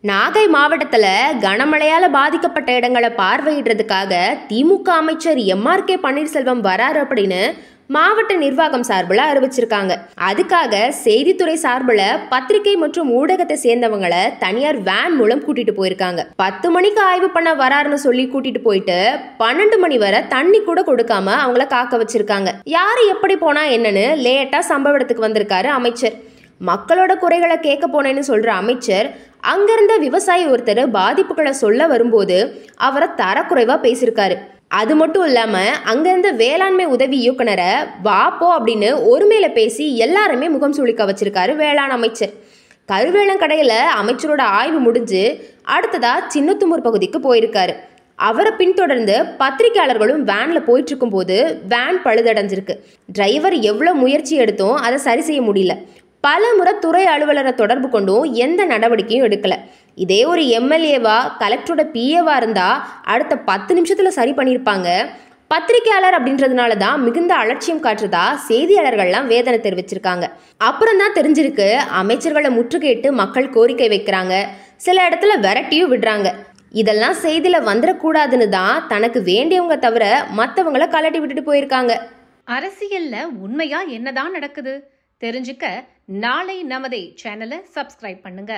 நாகை மாவட்டத்துல கனமழையால பாதிக்கப்பட்ட இடங்களை பார்வையிடுறதுக்காக திமுக அமைச்சர் எம்.ஆர்.கே. பன்னீர்செல்வம் வராரு அப்படின்னு மாவட்ட நிர்வாகம் சார்பில் அறிவிச்சிருக்காங்க. அதுக்காக செய்தித்துறை சார்பில் பத்திரிகை மற்றும் ஊடகத்தை சேர்ந்தவங்களை தனியார் வேன் மூலம் கூட்டிட்டு போயிருக்காங்க. 10 மணிக்கு ஆய்வு பண்ண வராருன்னு சொல்லி கூட்டிட்டு போயிட்டு 12 மணி வரை தண்ணி கூட கொடுக்காம அவங்கள காக்க வச்சிருக்காங்க. யாரு எப்படி போனா என்னன்னு லேட்டா சம்பவ இடத்துக்கு வந்திருக்காரு அமைச்சர். மக்களோட குறைகளை கேட்க போனேன்னு சொல்ற அமைச்சர் அங்கிருந்த விவசாயி ஒருத்தர் பாதிப்புகளை சொல்ல வரும்போது அவரை தரக்குறைவா பேசியிருக்காரு. அது மட்டும் இல்லாம அங்கிருந்த வேளாண்மை உதவி இயக்குனரை வாப்போ அப்படின்னு ஒரு மேல பேசி எல்லாருமே முகம் சுளிக்க வச்சிருக்காரு வேளாண் அமைச்சர். கருவேலங்கடையில அமைச்சரோட ஆய்வு முடிஞ்சு அடுத்ததா சின்னத்தும்பூர் பகுதிக்கு போயிருக்காரு. அவரை பின்தொடர்ந்து பத்திரிகையாளர்களும் வேன்ல போயிட்டு இருக்கும் போது வேன் பழுதடைஞ்சிருக்கு. டிரைவர் எவ்வளவு முயற்சி எடுத்தும் அதை சரி செய்ய முடியல. பல முறை துறை அலுவலரை தொடர்பு கொண்டும் எந்த நடவடிக்கையும் எடுக்கல. இதே ஒரு எம்எல்ஏவா கலெக்டரோட பிஏவா இருந்தா அடுத்த 10 நிமிஷத்துல சரி பண்ணியிருப்பாங்க. பத்திரிகையாளர் அப்படின்றதுனால தான் மிகுந்த அலட்சியம் காட்டுறதா செய்தியாளர்கள்லாம் வேதனை தெரிவிச்சிருக்காங்க. அப்புறம் தான் தெரிஞ்சிருக்கு அமைச்சர்களை முற்றுகையிட்டு மக்கள் கோரிக்கை வைக்கிறாங்க, சில இடத்துல விரட்டியும் விடுறாங்க. இதெல்லாம் செய்தியில வந்துடக்கூடாதுன்னு தான் தனக்கு வேண்டியவங்க தவிர மற்றவங்களை கலட்டி விட்டுட்டு போயிருக்காங்க. அரசியல்ல உண்மையா என்னதான் நடக்குது தெரிஞ்சுக்க நாளை நமதே சேனலை சப்ஸ்கிரைப் பண்ணுங்க.